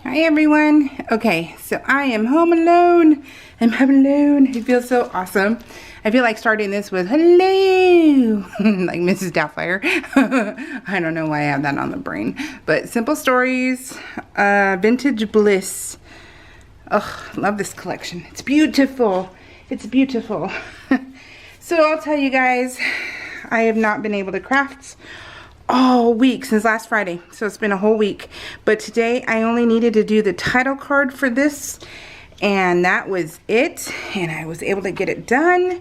Hi everyone. Okay, so I am home alone. I'm home alone. It feels so awesome. I feel like starting this with hello, like Mrs. Doubtfire. I don't know why I have that on the brain. But Simple Stories, Vintage Bliss. Oh, love this collection. It's beautiful. It's beautiful. So I'll tell you guys, I have not been able to craft all week since last Friday, so it's been a whole week. But today I only needed to do the title card for this, and that was it. And I was able to get it done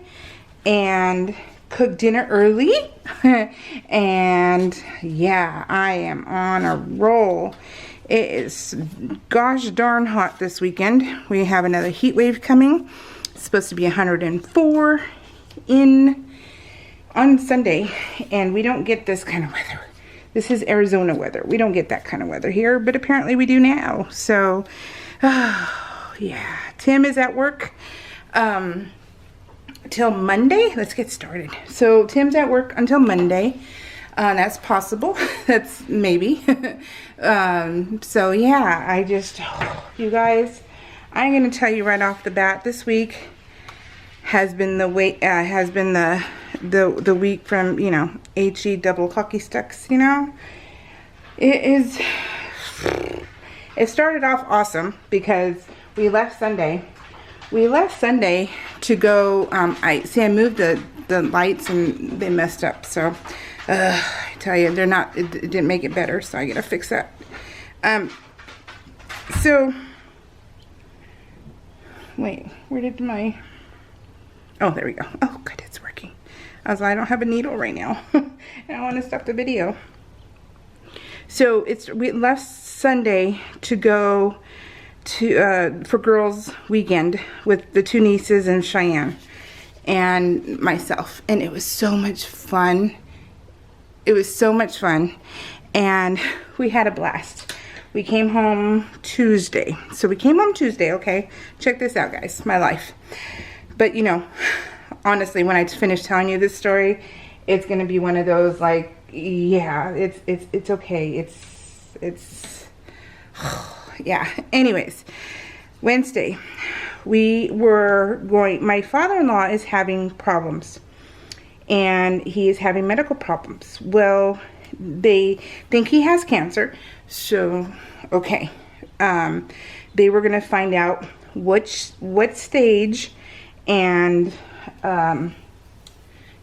and cook dinner early. And yeah, I am on a roll. It is gosh darn hot this weekend. We have another heat wave coming. It's supposed to be 104 on Sunday, and we don't get this kind of weather. This is Arizona weather. We don't get that kind of weather here, but apparently we do now. So, yeah. Tim is at work till Monday. Let's get started. So Tim's at work until Monday. That's possible. That's maybe. So yeah, you guys, I'm gonna tell you right off the bat, this week has been the week from, you know, HE double hockey sticks, you know. It started off awesome because we left Sunday to go, I moved the lights and they messed up, so I tell you, it didn't make it better, so I gotta fix that. So wait, where did my, oh, there we go. Oh, good, it's working. I was like, I don't have a needle right now. And I want to stop the video. So we left Sunday to go to for girls' weekend with the two nieces and Cheyenne and myself, and it was so much fun. It was so much fun, and we had a blast. We came home Tuesday. So we came home Tuesday, okay? Check this out, guys, my life. But, you know, honestly, when I finish telling you this story, it's going to be one of those, like, yeah, it's okay. It's, yeah. Anyways, Wednesday, my father-in-law is having problems, and he is having medical problems. Well, they think he has cancer, so, okay. They were going to find out what stage and can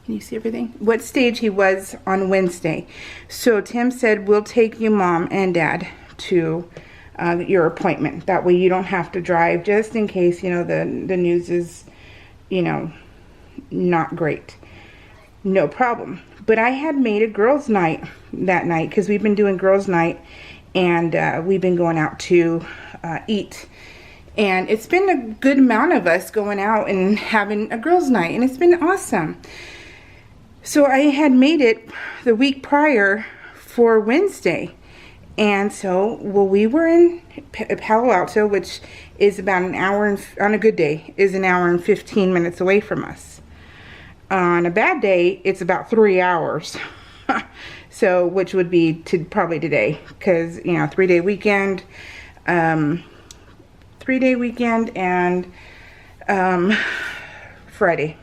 you see everything? What stage he was on Wednesday. So Tim said, we'll take you, Mom and Dad, to your appointment. That way you don't have to drive, just in case, you know, the news is, you know, not great. No problem. But I had made a girls' night that night, because we've been doing girls' night, and we've been going out to eat. And it's been a good amount of us going out and having a girls' night, and it's been awesome. So I had made it the week prior for Wednesday. And so, well, we were in Palo Alto, which is about an hour, on a good day, is an hour and 15 minutes away from us. On a bad day, it's about 3 hours. So, which would be probably today, because, you know, 3-day weekend, 3-day weekend, and Friday.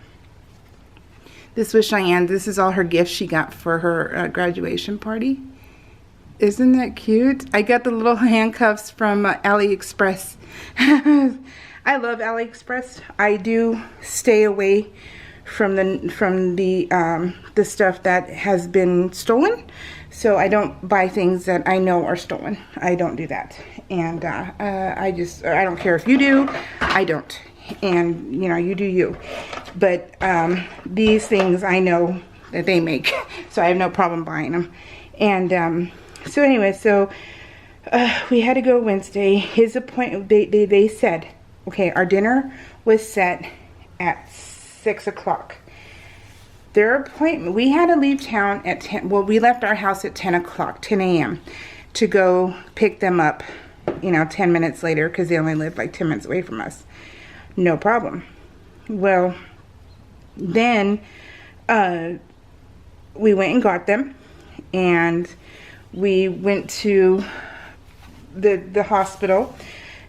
This was Cheyenne. This is all her gifts she got for her graduation party. Isn't that cute? I got the little handcuffs from AliExpress. I love AliExpress. I do stay away from the stuff that has been stolen, so I don't buy things that I know are stolen. I don't do that, and I don't care if you do. I don't, and you know, you do you. But these things I know that they make, so I have no problem buying them. And so anyway, so we had to go Wednesday. His appointment, they said, okay, our dinner was set at 6 o'clock. Their appointment, we had to leave town at 10, well, we left our house at 10 o'clock, 10 a.m. to go pick them up, you know, 10 minutes later, because they only lived like 10 minutes away from us. No problem. Well, then we went and got them, and we went to the hospital.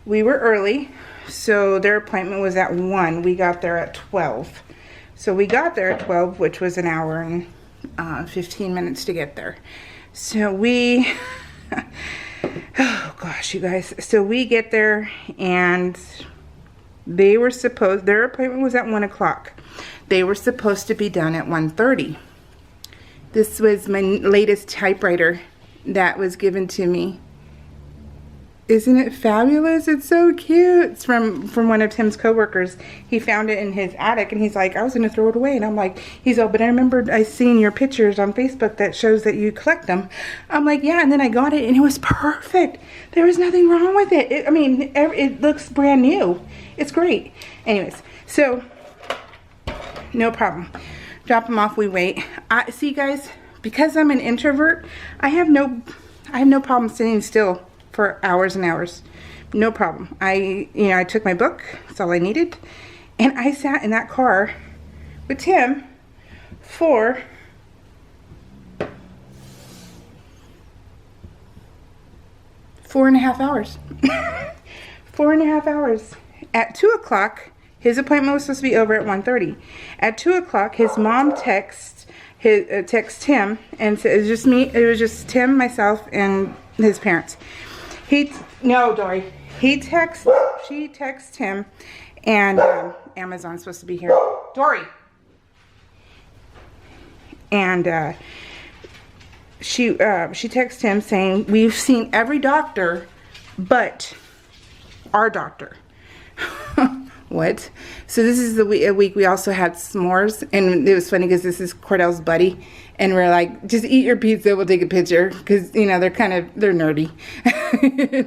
We were early, so their appointment was at 1. We got there at 12. So we got there at 12, which was an hour and 15 minutes to get there. So we, oh gosh, you guys. So we get there, and their appointment was at 1 o'clock. They were supposed to be done at 1:30. This was my latest typewriter that was given to me. Isn't it fabulous? It's so cute. It's from one of Tim's coworkers. He found it in his attic, and he's like, I was going to throw it away. And I'm like, but I remember I seen your pictures on Facebook that shows that you collect them. I'm like, yeah, and then I got it, and it was perfect. There was nothing wrong with it. It looks brand new. It's great. Anyways, so no problem. Drop them off, we wait. See, guys, because I'm an introvert, I have no problem sitting still for hours and hours. No problem. I took my book. That's all I needed. And I sat in that car with Tim for 4.5 hours. 4.5 hours. At 2 o'clock, his appointment was supposed to be over at 1:30. At 2 o'clock, his mom texts Tim and said, it was just Tim, myself, and his parents. She texts him, and Amazon's supposed to be here. Dory. And she texts him saying, we've seen every doctor but our doctor. What? So this is a week we also had s'mores, and it was funny because this is Cordell's buddy, and we're like, just eat your pizza, we'll take a picture, because they're nerdy.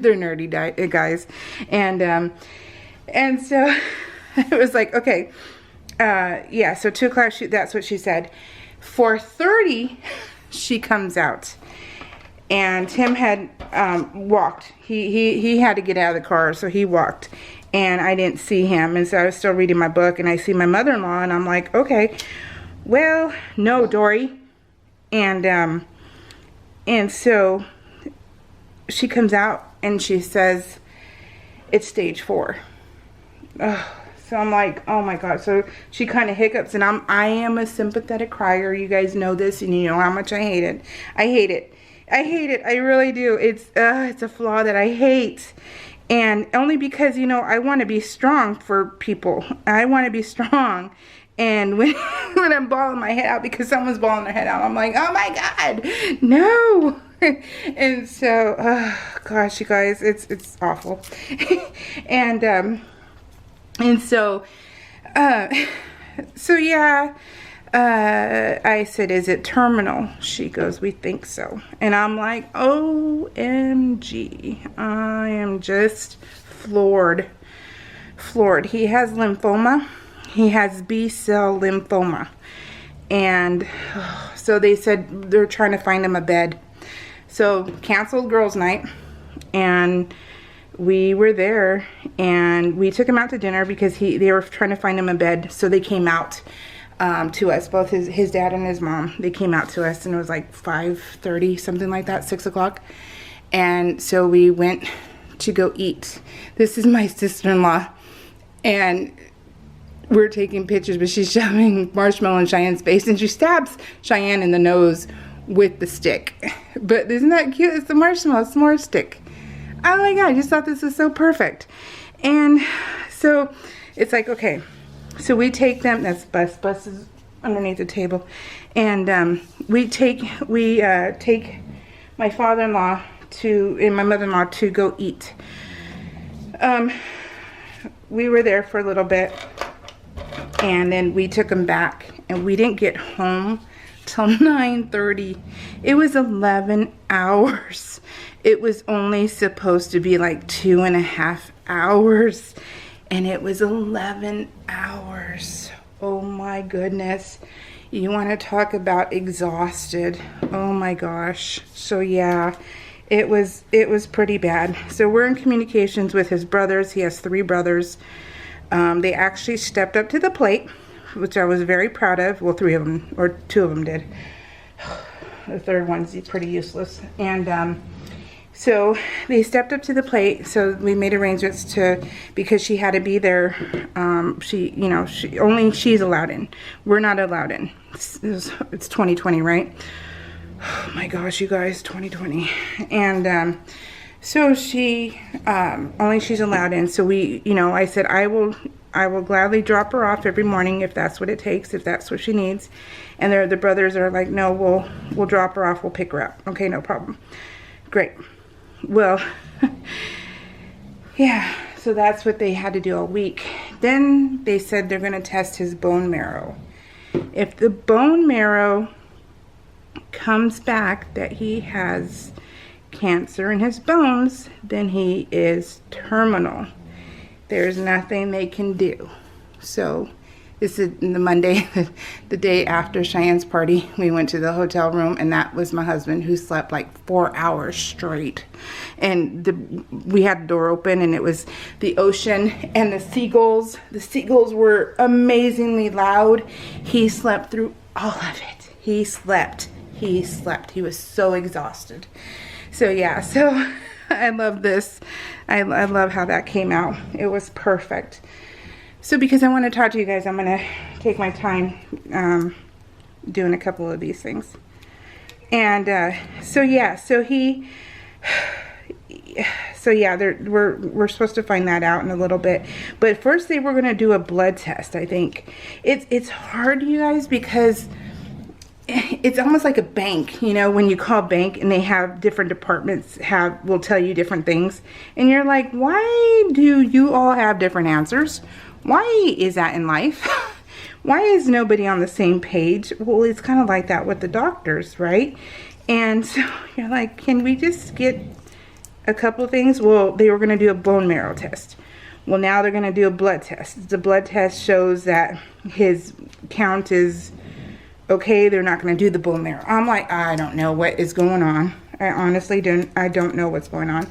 They're nerdy guys. And so it was like, okay, yeah, so 2 o'clock, that's what she said. 4:30 she comes out, and Tim had walked. He had to get out of the car, so he walked, and I didn't see him, and so I was still reading my book, and I see my mother-in-law, and I'm like, okay, well, no, Dory. And so she comes out, and she says, it's stage 4. Ugh. So I'm like, oh my God. So she kind of hiccups, and I am a sympathetic crier. You guys know this, and you know how much I hate it. I hate it. I really do. It's a flaw that I hate. And only because, I want to be strong for people. I want to be strong. And when I'm bawling my head out because someone's bawling their head out, I'm like, oh my God, no. And so, gosh, you guys, it's awful. And so yeah, I said, is it terminal? She goes, we think so. And I'm like, OMG, I am just floored. He has lymphoma. He has B-cell lymphoma. And so they said they're trying to find him a bed. So canceled girls' night, and we were there, and we took him out to dinner because they were trying to find him a bed. So they came out to us, both his dad and his mom. They came out to us, and it was like 5:30, something like that, 6 o'clock. And so we went to go eat. This is my sister-in-law, and we're taking pictures, but she's shoving marshmallow in Cheyenne's face, and she stabs Cheyenne in the nose with the stick. But isn't that cute? It's the marshmallow s'more stick. Oh my God, I just thought this was so perfect. And so it's like, okay, so we take them, that's bus is underneath the table, and we take my father-in-law and my mother-in-law to go eat. We were there for a little bit, and then we took them back, and we didn't get home till 9:30. It was 11 hours. It was only supposed to be like 2.5 hours, and it was 11 hours. Oh my goodness. You want to talk about exhausted. Oh my gosh. So yeah, it was pretty bad. So we're in communications with his brothers. He has 3 brothers. They actually stepped up to the plate, which I was very proud of. Well, 3 of them, or 2 of them did. The third one's pretty useless. And So they stepped up to the plate. So we made arrangements to, because she had to be there. Only she's allowed in. We're not allowed in. It's 2020, right? Oh my gosh, you guys, 2020. And so she, only she's allowed in. So we, I said, I will gladly drop her off every morning if that's what it takes, if that's what she needs. And the brothers are like, no, we'll drop her off, we'll pick her up. Okay, no problem. Great. Well, yeah, so that's what they had to do all week. Then they said they're going to test his bone marrow. If the bone marrow comes back that he has cancer in his bones, then he is terminal. There's nothing they can do. So this is the Monday, the day after Cheyenne's party. We went to the hotel room, and that was my husband, who slept like 4 hours straight. And we had the door open, and it was the ocean and the seagulls. The seagulls were amazingly loud. He slept through all of it. He slept. He was so exhausted. So yeah, so I love this. I love how that came out. It was perfect. So because I want to talk to you guys, I'm going to take my time doing a couple of these things. And so yeah, we're supposed to find that out in a little bit. But first they were going to do a blood test, I think. It's hard, you guys, because it's almost like a bank, when you call bank and they have different departments will tell you different things. And you're like, why do you all have different answers? Why is that in life? Why is nobody on the same page? Well, it's kind of like that with the doctors, right? And so you're like, can we just get a couple of things? Well, they were going to do a bone marrow test. Well, now they're going to do a blood test. The blood test shows that his count is okay. They're not going to do the bone marrow. I'm like, I don't know what is going on. I honestly don't know what's going on.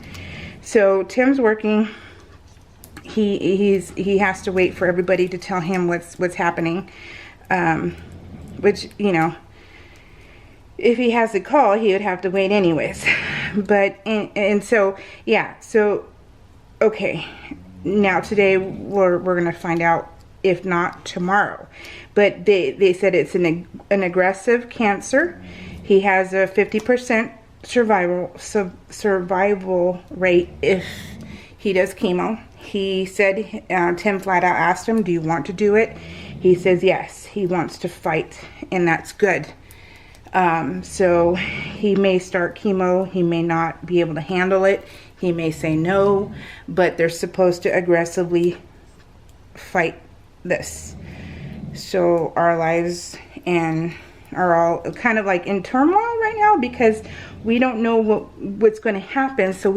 So Tim's working. He has to wait for everybody to tell him what's happening, which, if he has a call, he would have to wait anyways. But and so yeah, so okay, now today we're gonna find out, if not tomorrow. But they said it's an aggressive cancer. He has a 50% survival rate if he does chemo. He said, Tim flat out asked him, do you want to do it? He says yes, he wants to fight, and that's good. So he may start chemo, he may not be able to handle it, he may say no, but they're supposed to aggressively fight this. So our lives are all kind of like in turmoil right now, because we don't know what's going to happen, so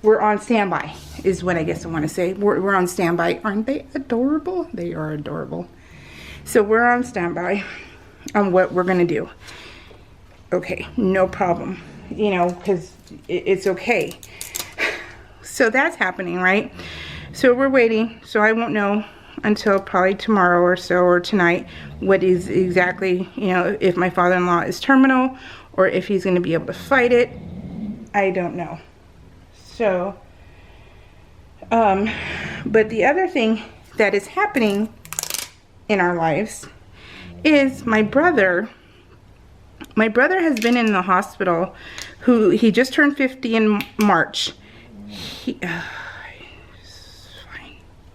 we're on standby, is what I guess I want to say. We're on standby. Aren't they adorable? They are adorable. So we're on standby on what we're going to do. Okay, no problem. Because it's okay. So that's happening, right? So we're waiting. So I won't know until probably tomorrow or so, or tonight, what is exactly, if my father-in-law is terminal, or if he's going to be able to fight it. I don't know. So, but the other thing that is happening in our lives is my brother has been in the hospital. He just turned 50 in March.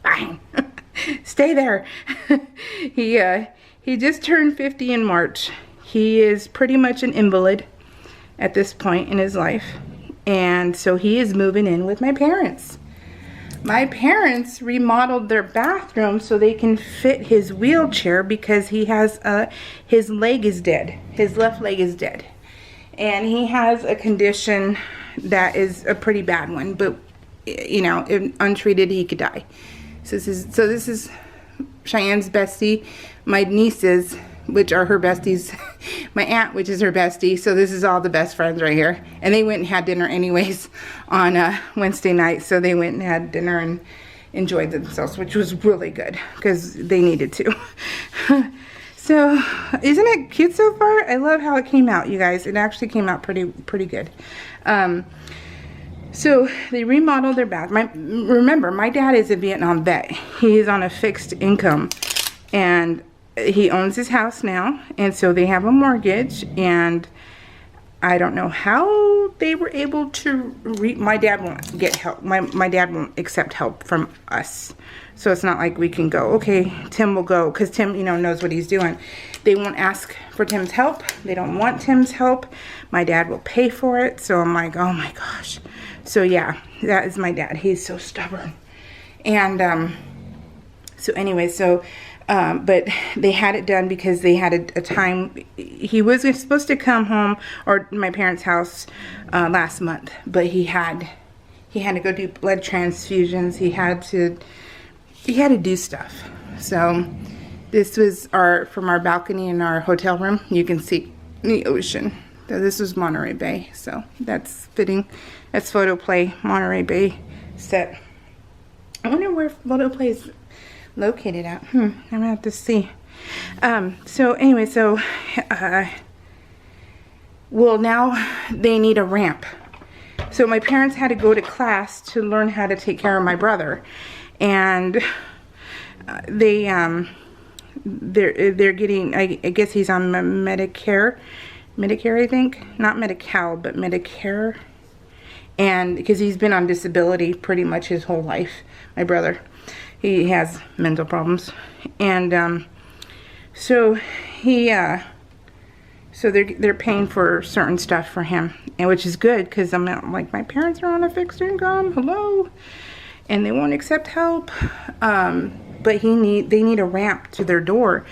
Fine. Stay there. He just turned 50 in March. He is pretty much an invalid at this point in his life. And so he is moving in with my parents. My parents remodeled their bathroom so they can fit his wheelchair, because he has his leg is dead. His left leg is dead. And he has a condition that is a pretty bad one, but if untreated, he could die. So this is Cheyenne's bestie, my nieces, which are her besties, my aunt, which is her bestie. So this is all the best friends right here. And they went and had dinner anyways on Wednesday night. So they went and had dinner and enjoyed themselves, which was really good, because they needed to. So, isn't it cute so far? I love how it came out, you guys. It actually came out pretty good. So they remodeled their bath. Remember, my dad is a Vietnam vet. He's on a fixed income, and he owns his house now, and so they have a mortgage, and I don't know how they were able to my dad won't get help. My dad won't accept help from us. So it's not like we can go, okay, Tim will go, because Tim, you know, knows what he's doing. They won't ask for Tim's help. They don't want Tim's help. My dad will pay for it. So I'm like, oh my gosh. So yeah, that is my dad. He's so stubborn. And so anyway, but they had it done because they had a time. He was supposed to come home, or my parents' house, last month, but he had to go do blood transfusions. He had to do stuff. So this was from our balcony in our hotel room. You can see the ocean. So this was Monterey Bay. So that's fitting. That's Photo Play Monterey Bay set. I wonder where Photo Play is located at. I'm gonna have to see. So anyway, well, now they need a ramp. So my parents had to go to class to learn how to take care of my brother, and they're getting, I guess he's on Medicare, I think, not Medi-Cal, but Medicare, and because he's been on disability pretty much his whole life, my brother. He has mental problems, and so they're paying for certain stuff for him, and which is good, because I'm like, my parents are on a fixed income, hello, and they won't accept help. But they need a ramp to their door,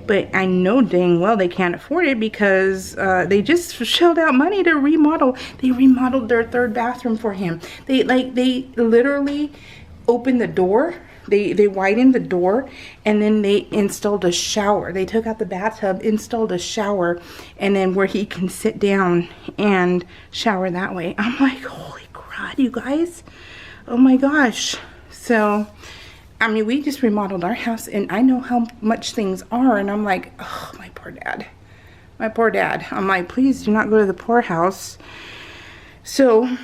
but I know dang well they can't afford it, because they just shelled out money to remodel. They remodeled their third bathroom for him. They literally opened the door. They widened the door, and then they installed a shower. They took out the bathtub, installed a shower, and then where he can sit down and shower that way. I'm like, holy crap, you guys. Oh my gosh. So, I mean, we just remodeled our house, and I know how much things are, and I'm like, oh, my poor dad. My poor dad. I'm like, please do not go to the poorhouse. So,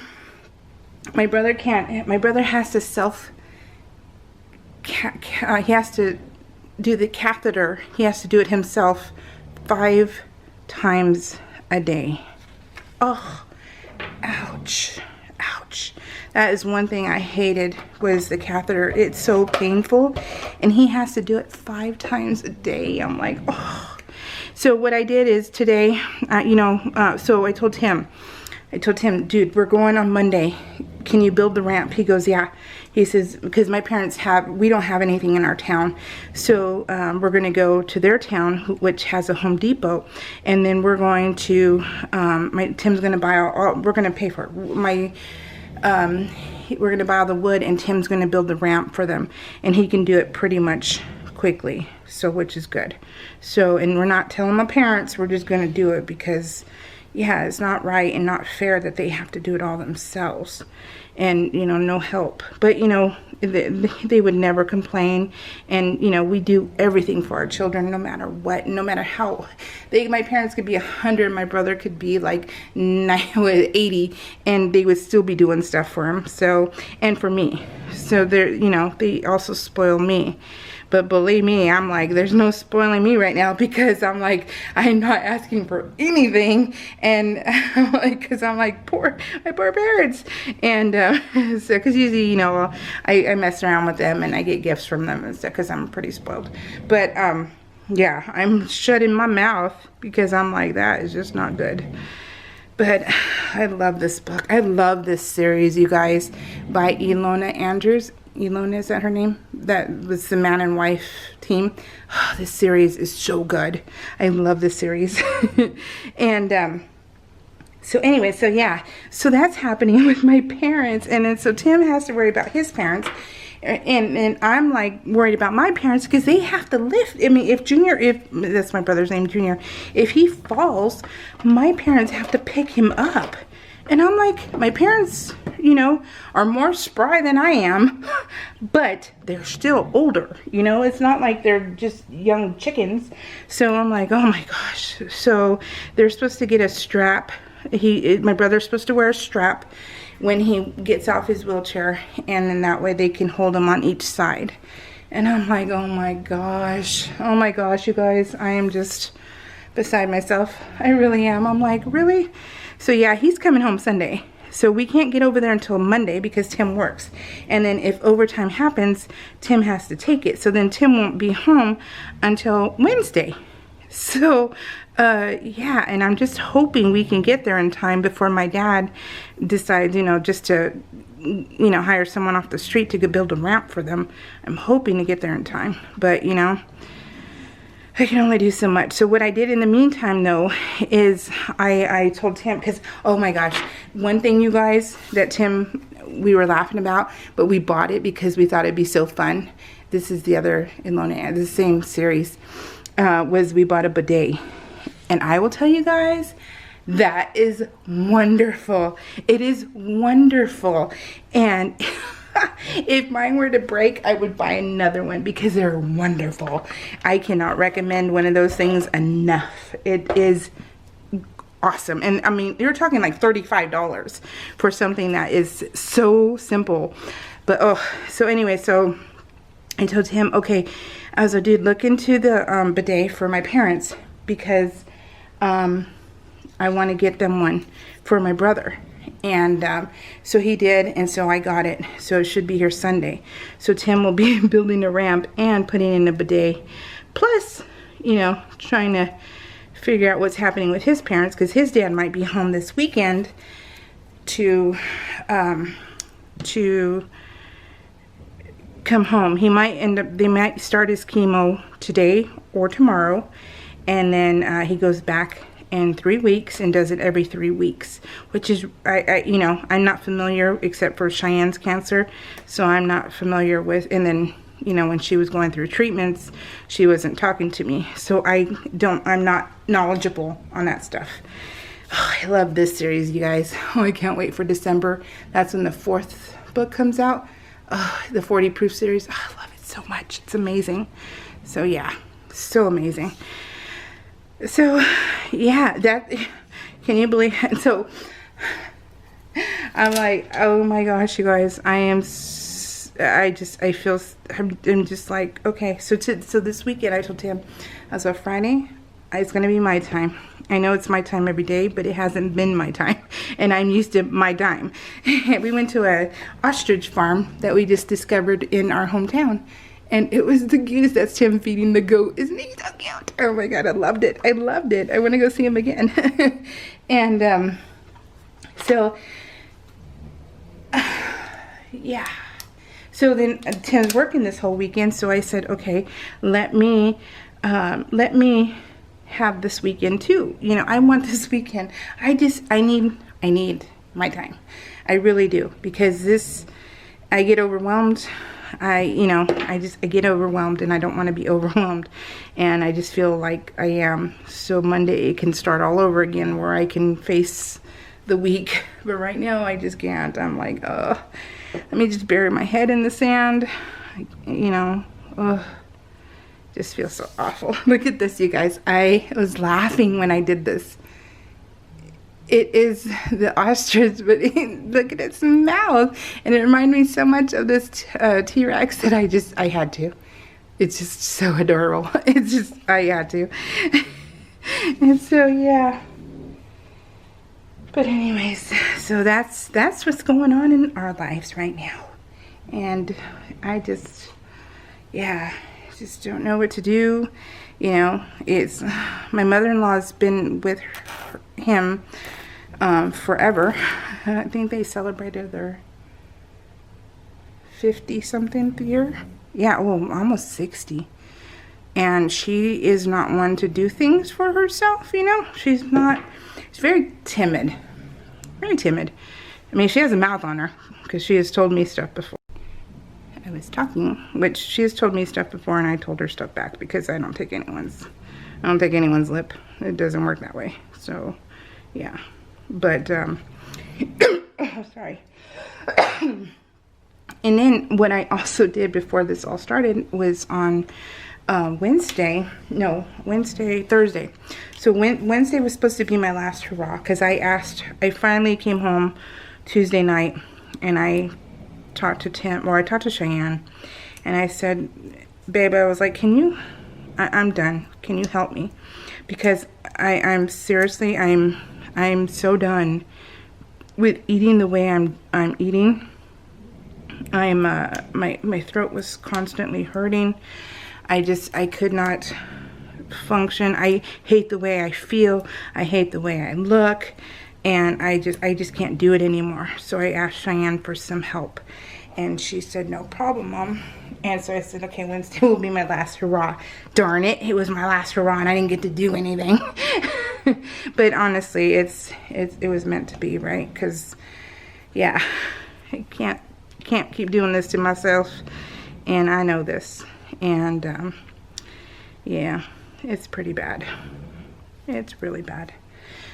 my brother has to he has to do the catheter. He has to do it himself 5 times a day. Oh, ouch, ouch. That is one thing I hated, was the catheter. It's so painful, and he has to do it 5 times a day. I'm like, oh. So what I did is today, so I told him, dude, we're going on Monday. Can you build the ramp? He goes, yeah. He says, because my parents we don't have anything in our town. So we're going to go to their town, which has a Home Depot. And then we're going to, Tim's going to buy we're going to pay for it. We're going to buy all the wood, and Tim's going to build the ramp for them. And he can do it pretty much quickly. So, which is good. So, and we're not telling my parents, we're just going to do it because, yeah, it's not right and not fair that they have to do it all themselves, and no help. But they would never complain, and we do everything for our children, no matter what, no matter how. My parents could be 100, my brother could be like 80, and they would still be doing stuff for him. So, and for me. So they also spoil me. But believe me, I'm like, there's no spoiling me right now, because I'm like, I'm not asking for anything. And I'm like, because I'm like, my poor parents. And so, because usually, I mess around with them, and I get gifts from them and stuff, because I'm pretty spoiled. But yeah, I'm shutting my mouth, because I'm like, that is just not good. But I love this book. I love this series, you guys, by Ilona Andrews. Ilona, is that her name? That was the man and wife team. Oh, this series is so good. I love this series. And so anyway, so yeah, so that's happening with my parents, and then so Tim has to worry about his parents, and I'm like worried about my parents, because they have to lift. I mean, if that's my brother's name, Junior, if he falls, my parents have to pick him up. And I'm like, my parents, you know, are more spry than I am, but they're still older. You know, it's not like they're just young chickens. So I'm like, oh my gosh. So they're supposed to get a strap. My brother's supposed to wear a strap when he gets off his wheelchair, and then that way they can hold him on each side. And I'm like, oh my gosh, you guys, I am just beside myself. I really am. I'm like, really? So yeah, he's coming home Sunday. So we can't get over there until Monday because Tim works. And then if overtime happens, Tim has to take it. So then Tim won't be home until Wednesday. So, yeah, and I'm just hoping we can get there in time before my dad decides, you know, just to, you know, hire someone off the street to go build a ramp for them. I'm hoping to get there in time. But, you know, I can only do so much. So what I did in the meantime, though, is I told Tim, because, oh my gosh, one thing, you guys, that we were laughing about, but we bought it because we thought it'd be so fun. This is the other Ilona, the same series, was we bought a bidet. And I will tell you guys, that is wonderful. It is wonderful. And if mine were to break, I would buy another one because they're wonderful. I cannot recommend one of those things enough. It is awesome. And I mean, you're talking like $35 for something that is so simple. But oh, so anyway, so I told him, okay, I was like, dude, look into the bidet for my parents because I want to get them one for my brother. And so he did, and so I got it. So it should be here Sunday. So Tim will be building a ramp and putting in a bidet. Plus, you know, trying to figure out what's happening with his parents, because his dad might be home this weekend to come home. He might they might start his chemo today or tomorrow, and then he goes back in 3 weeks and does it every 3 weeks, which is, you know, I'm not familiar except for Cheyenne's cancer, so I'm not familiar with, and then, you know, when she was going through treatments, she wasn't talking to me, so I'm not knowledgeable on that stuff. Oh, I love this series, you guys. Oh, I can't wait for December. That's when the 4th book comes out. Oh, the 40 Proof series. Oh, I love it so much. It's amazing. So yeah, so amazing. So yeah, can you believe it? So I'm like, oh my gosh, you guys, I'm just like, okay. So this weekend I told him, as of Friday, it's gonna be my time. I know it's my time every day, but it hasn't been my time, and I'm used to my dime. We went to a ostrich farm that we just discovered in our hometown, and it was the goose. That's Tim feeding the goat. Isn't he so cute? Oh my God, I loved it. I loved it. I want to go see him again. And so yeah. So then Tim's working this whole weekend, so I said, okay, let me have this weekend too. You know, I want this weekend. I need my time. I really do, because I get overwhelmed. I get overwhelmed, and I don't want to be overwhelmed, and I just feel like I am. So Monday it can start all over again, where I can face the week, but right now I just can't. I'm like, let me just bury my head in the sand, you know. Just feels so awful. Look at this, you guys. I was laughing when I did this. It is the ostrich, but look at its mouth. And it reminded me so much of this T-Rex that I had to. It's just so adorable. It's just, I had to. And so, yeah. But anyways, so that's what's going on in our lives right now. And I just, yeah, just don't know what to do. You know, it's, my mother-in-law's been with him forever. I think they celebrated their 50-something year. Yeah, well, almost 60. And she is not one to do things for herself, you know. She's very timid. Very timid. I mean, she has a mouth on her, because she has told me stuff before. I was talking, which she has told me stuff before, and I told her stuff back, because I don't take anyone's lip. It doesn't work that way. So, yeah. But, Oh, sorry. And then what I also did before this all started was on Thursday. So Wednesday was supposed to be my last hurrah, because I finally came home Tuesday night, and I talked to Cheyenne, and I said, babe, I was like, I'm done. Can you help me? Because I'm seriously, I'm so done with eating the way I'm eating. My throat was constantly hurting. I could not function. I hate the way I feel. I hate the way I look, and I just can't do it anymore. So I asked Cheyenne for some help, and she said, no problem, Mom. And so I said, okay, Wednesday will be my last hurrah. Darn it, it was my last hurrah, and I didn't get to do anything. But honestly, it was meant to be, right? Because, yeah, I can't keep doing this to myself, and I know this. And yeah, it's pretty bad. It's really bad.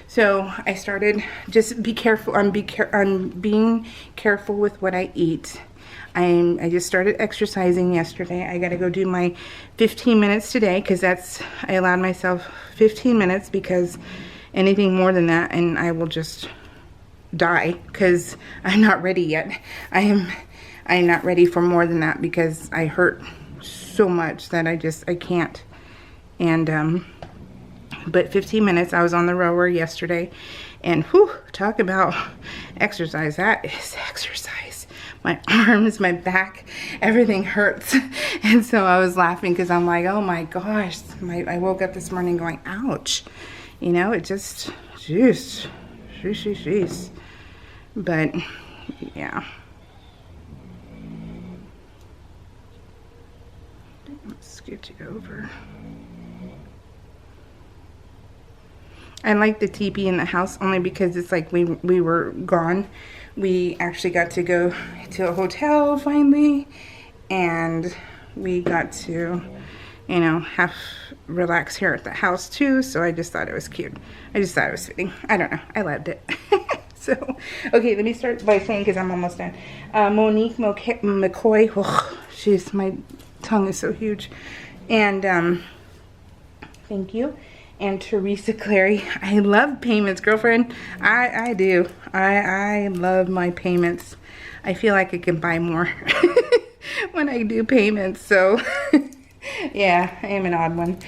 So I started, just be careful. I'm being careful with what I eat. I just started exercising yesterday. I got to go do my 15 minutes today, because I allowed myself 15 minutes, because anything more than that and I will just die, because I'm not ready yet. I am not ready for more than that, because I hurt so much that I can't. And but 15 minutes. I was on the rower yesterday, and whew, talk about exercise. That is exercise. My arms, my back, everything hurts. And so I was laughing, because I'm like, oh my gosh, I woke up this morning going, ouch. You know, it just, jeez. But yeah. Let's scoot you over. I like the teepee in the house only because it's like we were gone. We actually got to go to a hotel finally, and we got to, you know, relax here at the house too. So I just thought it was cute. I just thought it was fitting. I don't know. I loved it. So, okay, let me start by saying, because I'm almost done. Monique McCoy. Oh, jeez, my tongue is so huge. And thank you. And Teresa Clary. I love payments, girlfriend. I do. I love my payments. I feel like I can buy more when I do payments. So yeah, I am an odd one.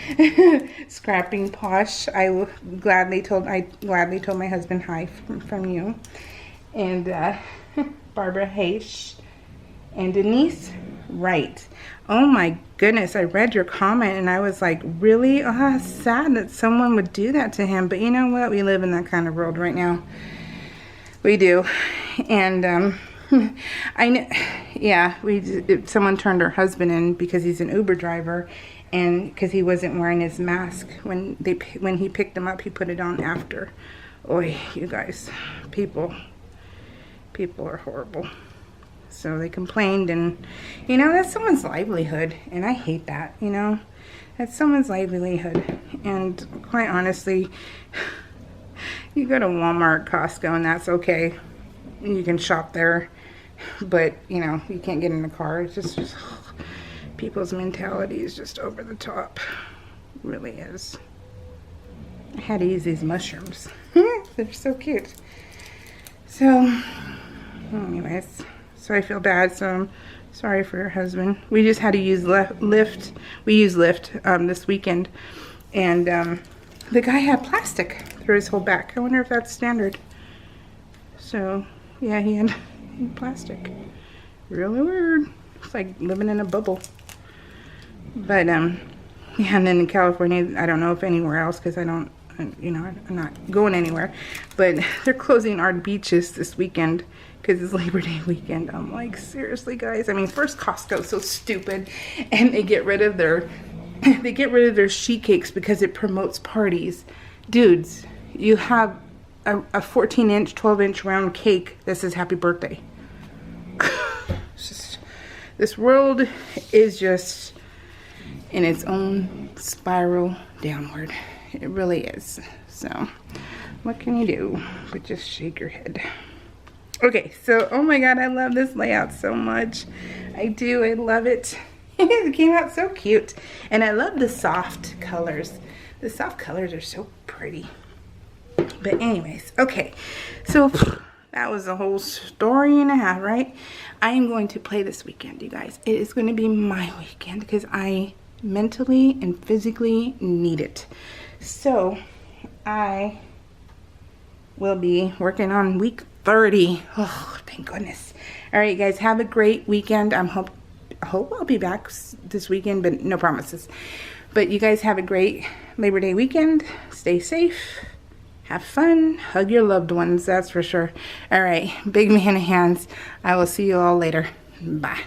Scrapping Posh. I gladly told my husband hi from you. And Barbara Haish. And Denise Wright. Oh my goodness, I read your comment and I was like, really? Oh, sad that someone would do that to him. But you know what? We live in that kind of world right now. We do. And I know, yeah, someone turned her husband in because he's an Uber driver, and because he wasn't wearing his mask when he picked him up, he put it on after. Oy, you guys, people are horrible. So they complained, and you know, that's someone's livelihood, and I hate that. You know, that's someone's livelihood. And quite honestly, you go to Walmart, Costco, and that's okay. You can shop there, but you know, you can't get in a car. It's just people's mentality is just over the top. It really is. I had to use these mushrooms. They're so cute. So anyways, so I feel bad, so I'm sorry for your husband. We just had to use Lyft. We used Lyft this weekend, and the guy had plastic through his whole back. I wonder if that's standard. So yeah, he had plastic. Really weird. It's like living in a bubble. But yeah, and then in California, I don't know if anywhere else, because I don't, you know, I'm not going anywhere. But they're closing our beaches this weekend because it's Labor Day weekend. I'm like, seriously, guys. I mean, first Costco's so stupid, and they get rid of their sheet cakes because it promotes parties. Dudes, you have a 14-inch, 12-inch round cake that says happy birthday. This world is just in its own spiral downward. It really is. So what can you do but just shake your head? Okay, so, oh my god, I love this layout so much. I do, I love it. It came out so cute. And I love the soft colors. The soft colors are so pretty. But anyways, okay. So, that was a whole story and a half, right? I am going to play this weekend, you guys. It is going to be my weekend because I mentally and physically need it. So, I will be working on week 30. Oh, thank goodness. All right, guys, have a great weekend. I hope I'll be back this weekend, but no promises. But you guys have a great Labor Day weekend. Stay safe. Have fun. Hug your loved ones, that's for sure. All right, big man hands. I will see you all later. Bye.